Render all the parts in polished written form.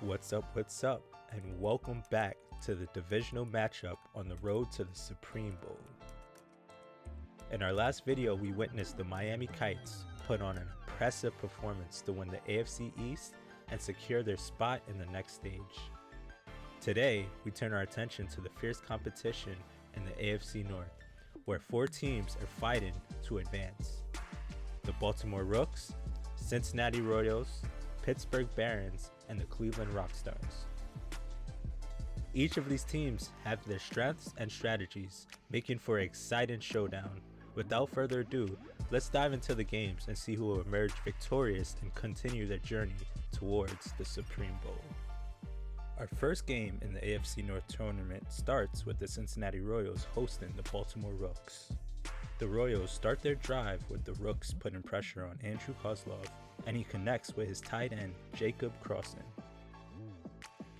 What's up, and welcome back to the divisional matchup on the road to the Supreme Bowl. In our last video, we witnessed the Miami Kites put on an impressive performance to win the AFC East and secure their spot in the next stage. Today, we turn our attention to the fierce competition in the AFC North, where 4 teams are fighting to advance. The Baltimore Rooks, Cincinnati Royals, Pittsburgh Barons, and the Cleveland Rockstars. Each of these teams have their strengths and strategies, making for an exciting showdown. Without further ado, let's dive into the games and see who will emerge victorious and continue their journey towards the Supreme Bowl. Our first game in the AFC North tournament starts with the Cincinnati Royals hosting the Baltimore Rooks. The Royals start their drive with the Rooks putting pressure on Andrew Kozlov, and he connects with his tight end Jacob Crossan.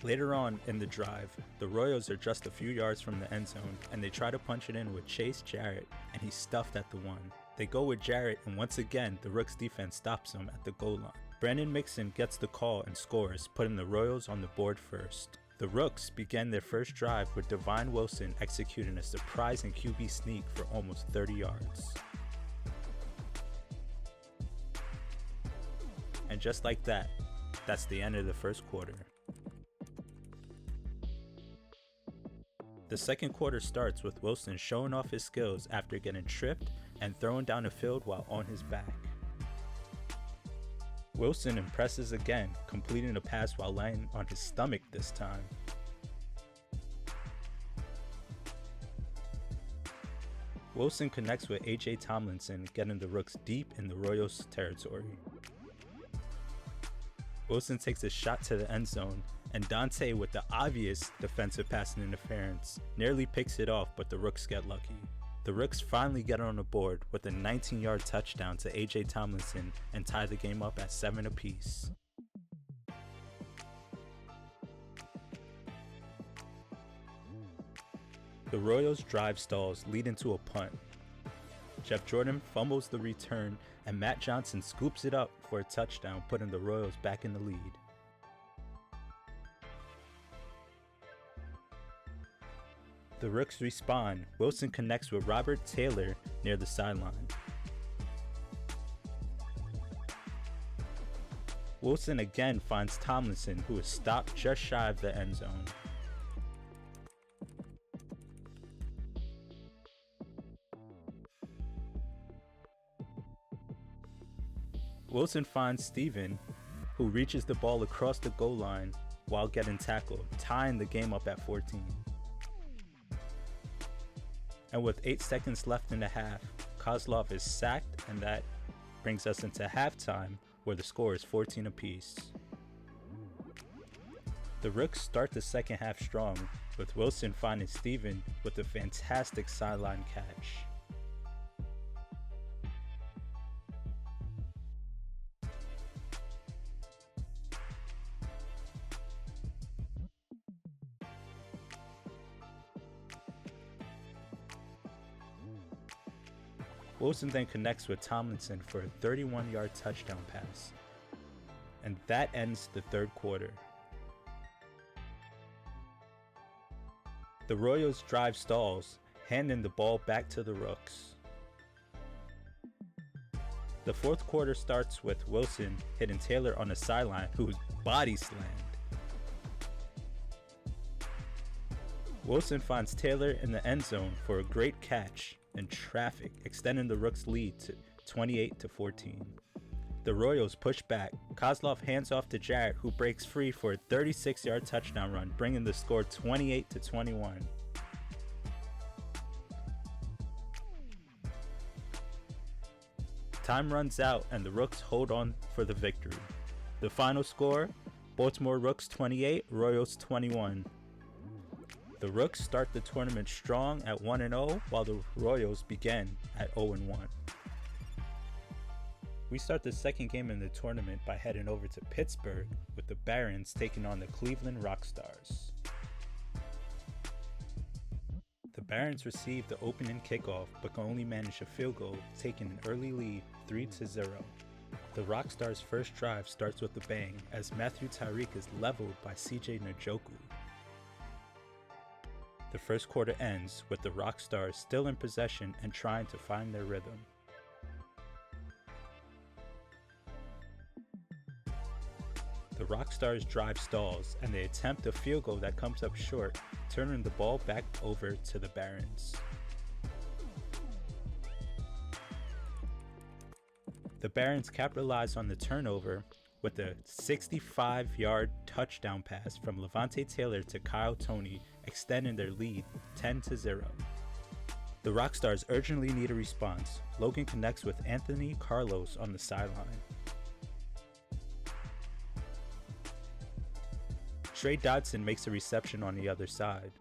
Later on in the drive, the Royals are just a few yards from the end zone and they try to punch it in with Chase Jarrett, and he's stuffed at the 1. They go with Jarrett, and once again the Rooks defense stops him at the goal line. Brandon Mixon gets the call and scores, putting the Royals on the board first. The Rooks began their first drive with Devine Wilson executing a surprising QB sneak for almost 30 yards. And just like that, that's the end of the first quarter. The second quarter starts with Wilson showing off his skills after getting tripped and thrown down the field while on his back. Wilson impresses again, completing a pass while lying on his stomach this time. Wilson connects with A.J. Tomlinson, getting the Rooks deep in the Royals' territory. Wilson takes a shot to the end zone, and Dante, with the obvious defensive passing interference, nearly picks it off, but the Rooks get lucky. The Rooks finally get on the board with a 19-yard touchdown to A.J. Tomlinson and tie the game up at 7 apiece. The Royals' drive stalls, leading to a punt. Jeff Jordan fumbles the return, and Matt Johnson scoops it up for a touchdown, putting the Royals back in the lead. The Rooks respond. Wilson connects with Robert Taylor near the sideline. Wilson again finds Tomlinson, who is stopped just shy of the end zone. Wilson finds Steven, who reaches the ball across the goal line while getting tackled, tying the game up at 14. And with 8 seconds left in the half, Kozlov is sacked, and that brings us into halftime, where the score is 14 apiece. The Rooks start the second half strong, with Wilson finding Steven with a fantastic sideline catch. Wilson then connects with Tomlinson for a 31-yard touchdown pass. And that ends the third quarter. The Royals' drive stalls, handing the ball back to the Rooks. The fourth quarter starts with Wilson hitting Taylor on the sideline, who was body slammed. Wilson finds Taylor in the end zone for a great catch in traffic, extending the Rooks' lead to 28-14. The Royals push back. Kozlov hands off to Jarrett, who breaks free for a 36-yard touchdown run, bringing the score 28-21. Time runs out and the Rooks hold on for the victory. The final score: Baltimore Rooks 28, Royals 21. The Rooks start the tournament strong at 1-0, while the Royals begin at 0-1. We start the second game in the tournament by heading over to Pittsburgh, with the Barons taking on the Cleveland Rockstars. The Barons received the opening kickoff, but can only manage a field goal, taking an early lead 3-0. The Rockstars' first drive starts with a bang as Matthew Tyreek is leveled by CJ Njoku. The first quarter ends with the Rockstars still in possession and trying to find their rhythm. The Rockstars' drive stalls and they attempt a field goal that comes up short, turning the ball back over to the Barons. The Barons capitalize on the turnover with a 65-yard touchdown pass from Levante Taylor to Kyle Toney, extending their lead 10-0. The Rockstars urgently need a response. Logan connects with Anthony Carlos on the sideline. Trey Dodson makes a reception on the other side.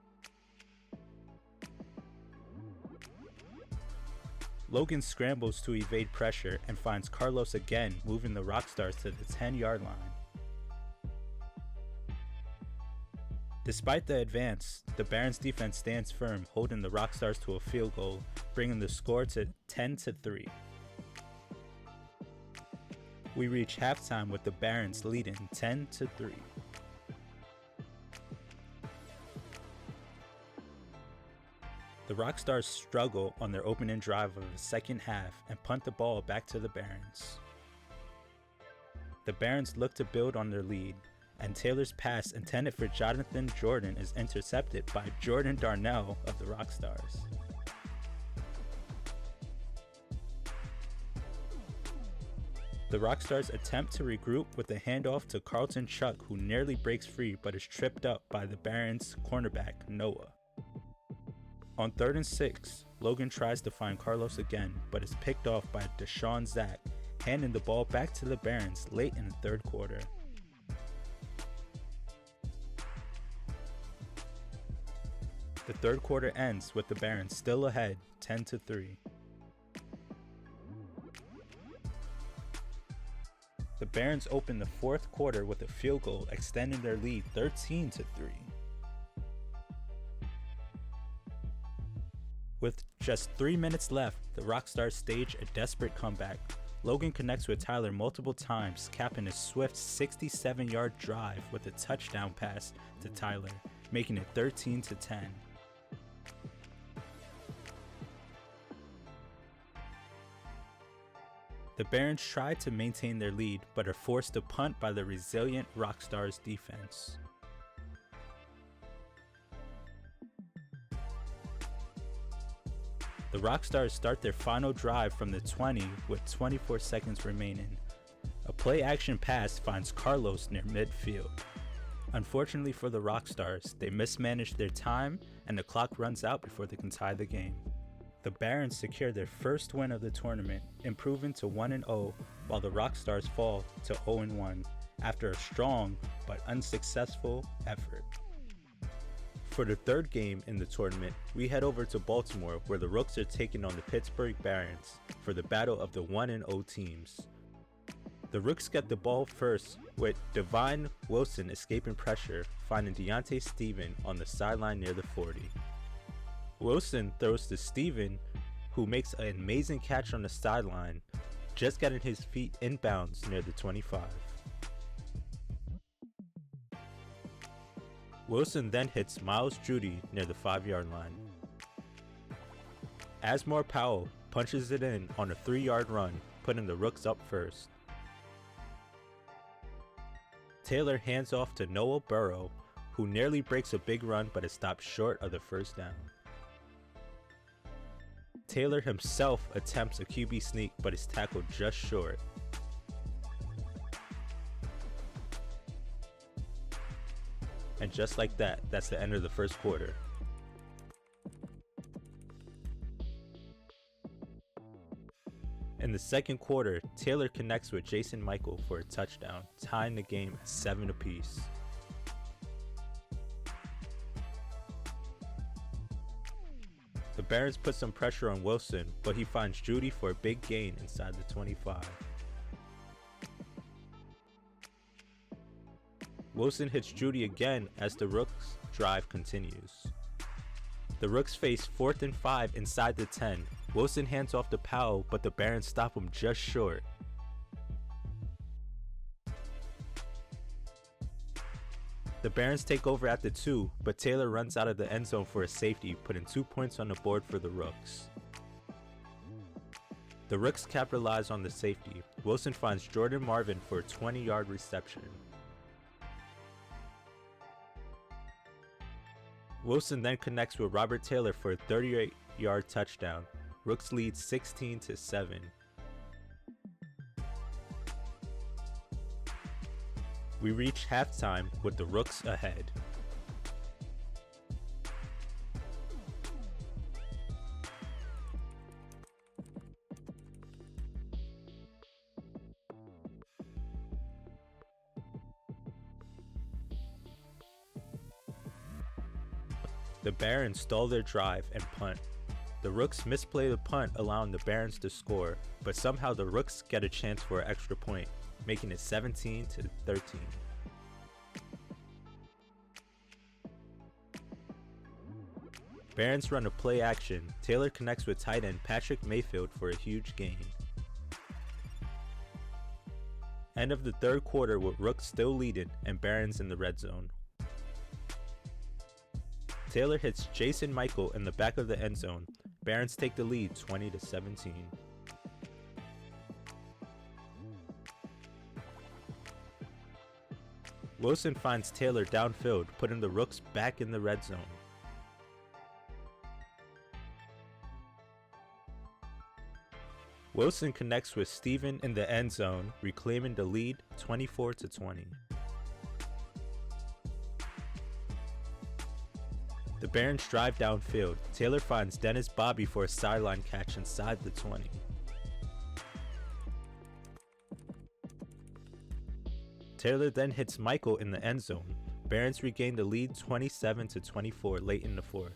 Logan scrambles to evade pressure and finds Carlos again, moving the Rockstars to the 10-yard line. Despite the advance, the Barons defense stands firm, holding the Rockstars to a field goal, bringing the score to 10-3. We reach halftime with the Barons leading 10-3. The Rockstars struggle on their opening drive of the second half and punt the ball back to the Barons. The Barons look to build on their lead, and Taylor's pass intended for Jonathan Jordan is intercepted by Jordan Darnell of the Rockstars. The Rockstars attempt to regroup with a handoff to Carlton Chuck, who nearly breaks free but is tripped up by the Barons cornerback Noah. On 3rd and 6, Logan tries to find Carlos again, but is picked off by Deshaun Zack, handing the ball back to the Barons late in the third quarter. The third quarter ends with the Barons still ahead, 10-3. The Barons open the fourth quarter with a field goal, extending their lead 13-3. With just 3 minutes left, the Rockstars stage a desperate comeback. Logan connects with Tyler multiple times, capping a swift 67-yard drive with a touchdown pass to Tyler, making it 13-10. The Barons try to maintain their lead, but are forced to punt by the resilient Rockstars defense. The Rockstars start their final drive from the 20 with 24 seconds remaining. A play-action pass finds Carlos near midfield. Unfortunately for the Rockstars, they mismanage their time and the clock runs out before they can tie the game. The Barons secure their first win of the tournament, improving to 1-0, while the Rockstars fall to 0-1 after a strong but unsuccessful effort. For the third game in the tournament, we head over to Baltimore, where the Rooks are taking on the Pittsburgh Barons for the battle of the 1-0 teams. The Rooks get the ball first, with Devine Wilson escaping pressure, finding Deontay Stephen on the sideline near the 40. Wilson throws to Stephen, who makes an amazing catch on the sideline, just getting his feet inbounds near the 25. Wilson then hits Miles Judy near the 5-yard line. Asmore Powell punches it in on a 3-yard run, putting the Rooks up first. Taylor hands off to Noah Burrow, who nearly breaks a big run but is stopped short of the first down. Taylor himself attempts a QB sneak but is tackled just short. And just like that, that's the end of the first quarter. In the second quarter, Taylor connects with Jason Michael for a touchdown, tying the game at 7 apiece. The Barons put some pressure on Wilson, but he finds Judy for a big gain inside the 25. Wilson hits Judy again as the Rooks' drive continues. The Rooks face 4th and 5 inside the 10. Wilson hands off to Powell, but the Barons stop him just short. The Barons take over at the 2, but Taylor runs out of the end zone for a safety, putting 2 points on the board for the Rooks. The Rooks capitalize on the safety. Wilson finds Jordan Marvin for a 20-yard reception. Wilson then connects with Robert Taylor for a 38-yard touchdown. Rooks lead 16-7. We reach halftime with the Rooks ahead. The Barons stall their drive and punt. The Rooks misplay the punt, allowing the Barons to score, but somehow the Rooks get a chance for an extra point, making it 17-13. Barons run a play action. Taylor connects with tight end Patrick Mayfield for a huge gain. End of the third quarter with Rooks still leading and Barons in the red zone. Taylor hits Jason Michael in the back of the end zone. Barons take the lead 20-17. Wilson finds Taylor downfield, putting the Rooks back in the red zone. Wilson connects with Steven in the end zone, reclaiming the lead 24-20. The Barons drive downfield. Taylor finds Dennis Bobby for a sideline catch inside the 20. Taylor then hits Michael in the end zone. Barons regain the lead 27-24 late in the fourth.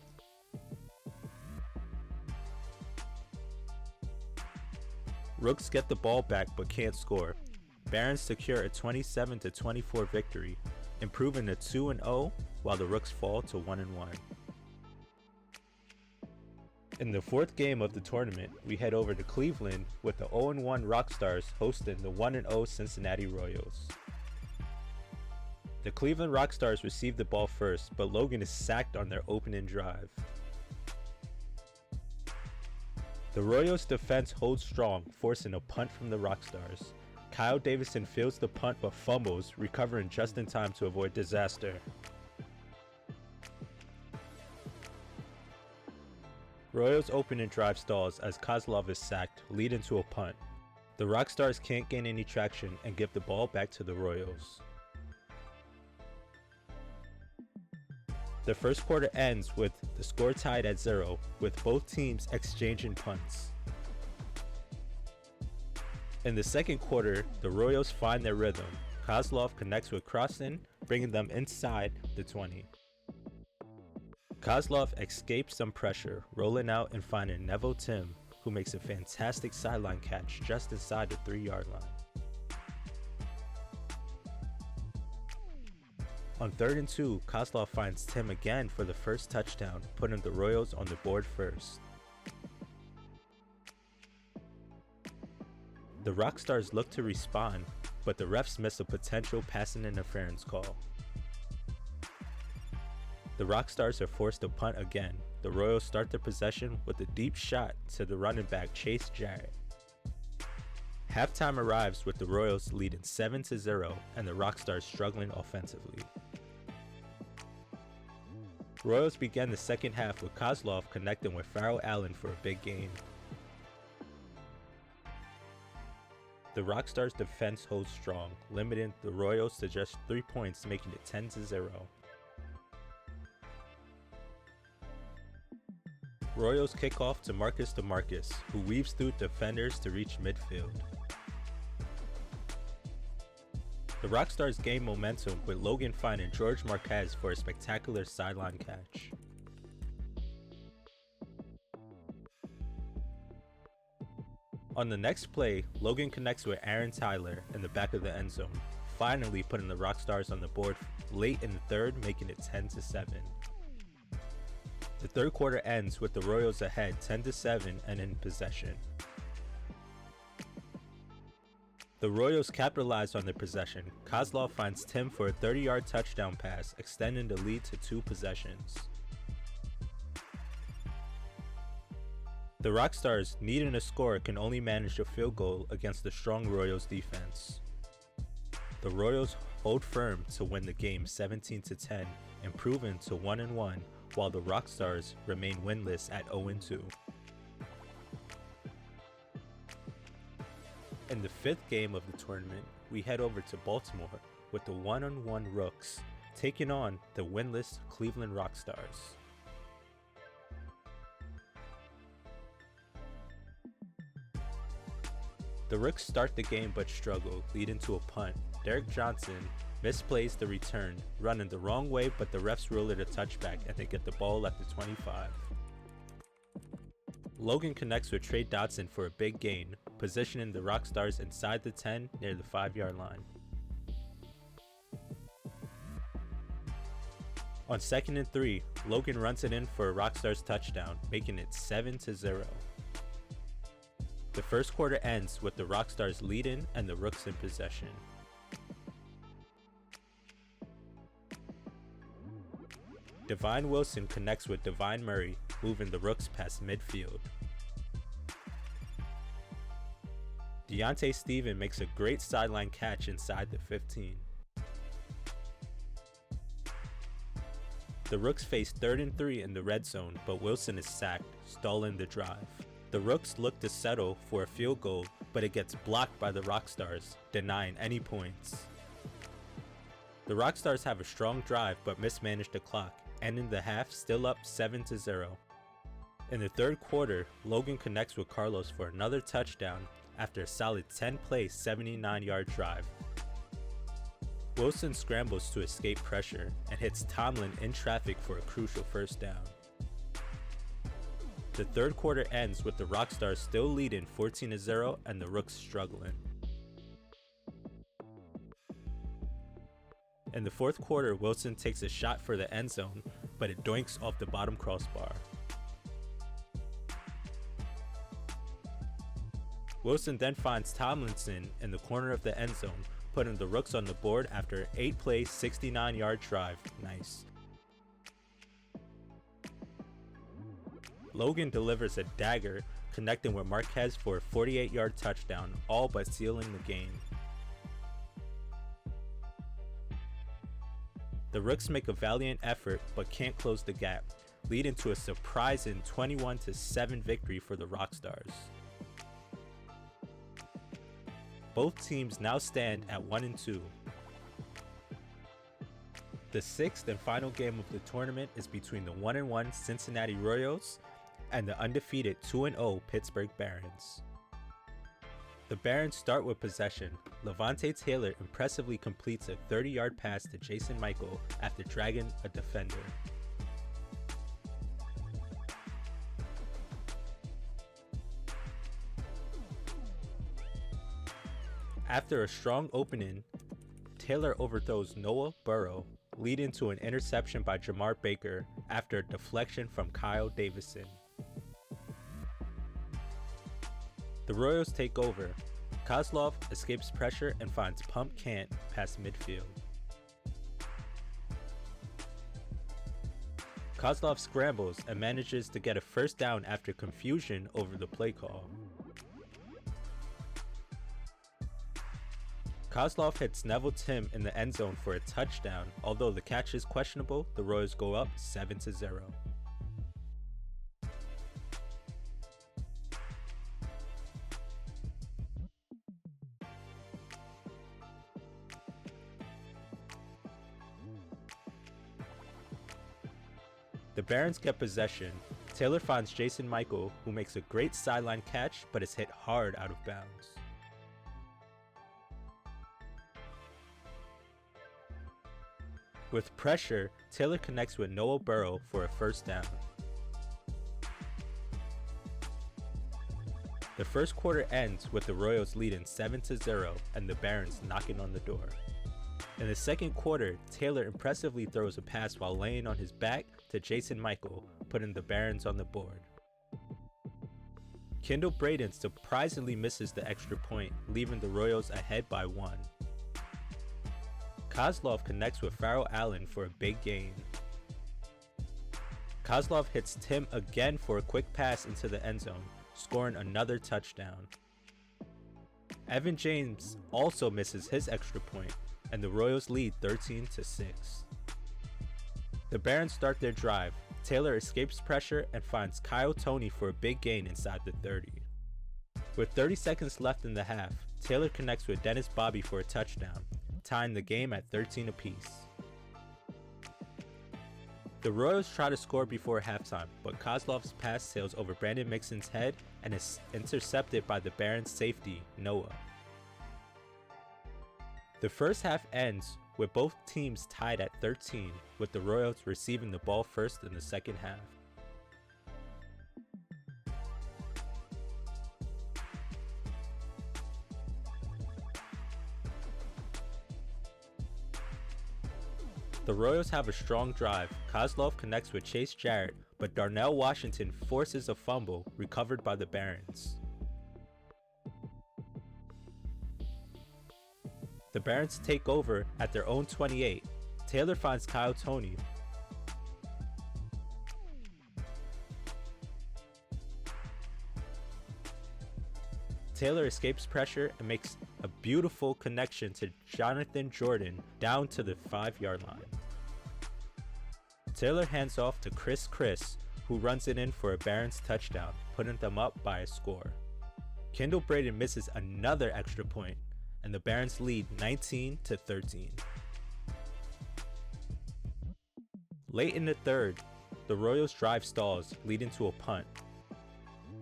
Rooks get the ball back but can't score. Barons secure a 27-24 victory, improving to 2-0 while the Rooks fall to 1-1. In the fourth game of the tournament, we head over to Cleveland with the 0-1 Rockstars hosting the 1-0 Cincinnati Royals. The Cleveland Rockstars receive the ball first, but Logan is sacked on their opening drive. The Royals' defense holds strong, forcing a punt from the Rockstars. Kyle Davison fields the punt but fumbles, recovering just in time to avoid disaster. Royals' opening drive stalls as Kozlov is sacked, leading to a punt. The Rockstars can't gain any traction and give the ball back to the Royals. The first quarter ends with the score tied at 0, with both teams exchanging punts. In the second quarter, the Royals find their rhythm. Kozlov connects with Crossan, bringing them inside the 20. Kozlov escapes some pressure, rolling out and finding Neville Tim, who makes a fantastic sideline catch just inside the 3-yard line. On 3rd and 2, Kozlov finds Tim again for the first touchdown, putting the Royals on the board first. The Rockstars look to respond, but the refs miss a potential passing interference call. The Rockstars are forced to punt again. The Royals start their possession with a deep shot to the running back Chase Jarrett. Halftime arrives with the Royals leading 7-0 and the Rockstars struggling offensively. Royals began the second half with Kozlov connecting with Farrell Allen for a big gain. The Rockstars' defense holds strong, limiting the Royals to just 3 points, making it 10-0. Royals kick off to Marcus DeMarcus, who weaves through defenders to reach midfield. The Rockstars gain momentum with Logan finding George Marquez for a spectacular sideline catch. On the next play, Logan connects with Aaron Tyler in the back of the end zone, finally putting the Rockstars on the board late in the third, making it 10-7. The third quarter ends with the Royals ahead 10-7 and in possession. The Royals capitalized on their possession. Kozlov finds Tim for a 30-yard touchdown pass, extending the lead to 2 possessions. The Rockstars, needing a score, can only manage a field goal against the strong Royals defense. The Royals hold firm to win the game 17-10, improving to 1-1, while the Rockstars remain winless at 0-2. In the 5th game of the tournament, we head over to Baltimore with the 1-on-1 Rooks taking on the winless Cleveland Rockstars. The Rooks start the game but struggle, leading to a punt. Derek Johnson misplays the return, running the wrong way, but the refs rule it a touchback and they get the ball at the 25. Logan connects with Trey Dodson for a big gain, positioning the Rockstars inside the 10 near the 5-yard line. On 2nd and 3, Logan runs it in for a Rockstars touchdown, making it 7-0. The first quarter ends with the Rockstars leading and the Rooks in possession. Divine Wilson connects with Divine Murray, moving the Rooks past midfield. Deontay Stephen makes a great sideline catch inside the 15. The Rooks face 3rd and 3 in the red zone, but Wilson is sacked, stalling the drive. The Rooks look to settle for a field goal, but it gets blocked by the Rockstars, denying any points. The Rockstars have a strong drive but mismanage the clock, ending the half still up 7-0. In the 3rd quarter, Logan connects with Carlos for another touchdown after a solid 10-play 79-yard drive. Wilson scrambles to escape pressure and hits Tomlin in traffic for a crucial first down. The 3rd quarter ends with the Rockstars still leading 14-0 and the Rooks struggling. In the 4th quarter, Wilson takes a shot for the end zone, but it doinks off the bottom crossbar. Wilson then finds Tomlinson in the corner of the end zone, putting the Rooks on the board after an 8-play 69-yard drive. Nice. Logan delivers a dagger, connecting with Marquez for a 48-yard touchdown, all but sealing the game. The Rooks make a valiant effort but can't close the gap, leading to a surprising 21-7 victory for the Rockstars. Both teams now stand at 1-2. The 6th and final game of the tournament is between the 1-1 Cincinnati Royals and the undefeated 2-0 Pittsburgh Barons. The Barons start with possession. Levante Taylor impressively completes a 30-yard pass to Jason Michael after dragging a defender. After a strong opening, Taylor overthrows Noah Burrow, leading to an interception by Jamar Baker after a deflection from Kyle Davison. The Royals take over. Kozlov escapes pressure and finds Pump Cant past midfield. Kozlov scrambles and manages to get a first down after confusion over the play call. Kozlov hits Neville Tim in the end zone for a touchdown. Although the catch is questionable, the Royals go up 7-0. The Barons get possession. Taylor finds Jason Michael, who makes a great sideline catch but is hit hard out of bounds. With pressure, Taylor connects with Noah Burrow for a first down. The first quarter ends with the Royals leading 7-0 and the Barons knocking on the door. In the second quarter, Taylor impressively throws a pass while laying on his back to Jason Michael, putting the Barons on the board. Kendall Braden surprisingly misses the extra point, leaving the Royals ahead by 1. Kozlov connects with Farrell Allen for a big gain. Kozlov hits Tim again for a quick pass into the end zone, scoring another touchdown. Evan James also misses his extra point, and the Royals lead 13-6. The Barons start their drive. Taylor escapes pressure and finds Kyle Toney for a big gain inside the 30. With 30 seconds left in the half, Taylor connects with Dennis Bobby for a touchdown, tying the game at 13 apiece. The Royals try to score before halftime, but Kozlov's pass sails over Brandon Mixon's head and is intercepted by the Barons' safety, Noah. The first half ends with both teams tied at 13, with the Royals receiving the ball first in the second half. The Royals have a strong drive. Kozlov connects with Chase Jarrett, but Darnell Washington forces a fumble recovered by the Barons. The Barons take over at their own 28. Taylor finds Kyle Toney. Taylor escapes pressure and makes a beautiful connection to Jonathan Jordan down to the 5-yard line. Taylor hands off to Chris, who runs it in for a Barons touchdown, putting them up by a score. Kendall Braden misses another extra point, and the Barons lead 19-13. Late in the third, the Royals drive stalls, leading to a punt.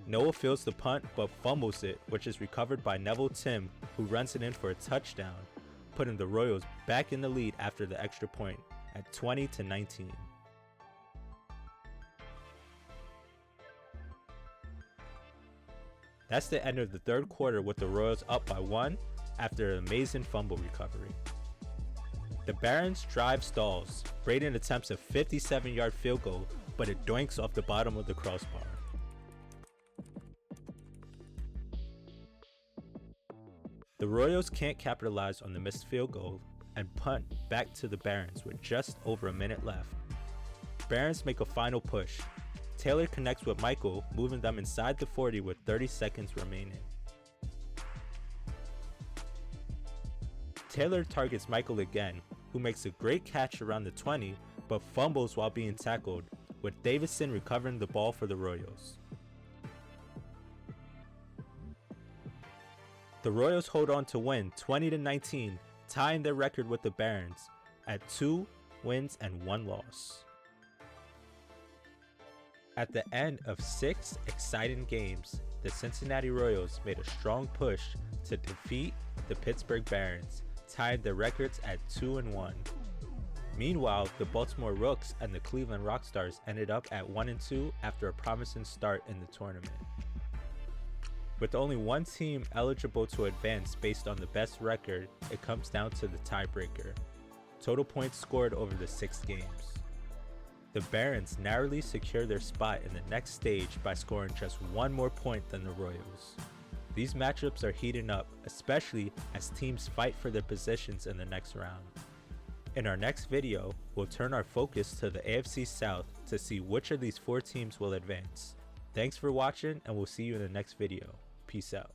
Noah fields the punt but fumbles it, which is recovered by Neville Tim, who runs it in for a touchdown, putting the Royals back in the lead after the extra point at 20-19. That's the end of the third quarter, with the Royals up by 1 after an amazing fumble recovery. The Barons drive stalls. Braden attempts a 57-yard field goal, but it doinks off the bottom of the crossbar. The Royals can't capitalize on the missed field goal and punt back to the Barons with just over a minute left. Barons make a final push. Taylor connects with Michael, moving them inside the 40 with 30 seconds remaining. Taylor targets Michael again, who makes a great catch around the 20 but fumbles while being tackled, with Davison recovering the ball for the Royals. The Royals hold on to win 20-19, tying their record with the Barons at 2 wins and 1 loss. At the end of 6 exciting games, the Cincinnati Royals made a strong push to defeat the Pittsburgh Barons, tied their records at 2-1. Meanwhile, the Baltimore Rooks and the Cleveland Rockstars ended up at 1-2 after a promising start in the tournament. With only one team eligible to advance based on the best record, it comes down to the tiebreaker: total points scored over the 6 games. The Barons narrowly secure their spot in the next stage by scoring just 1 more point than the Royals. These matchups are heating up, especially as teams fight for their positions in the next round. In our next video, we'll turn our focus to the AFC South to see which of these 4 teams will advance. Thanks for watching, and we'll see you in the next video. Peace out.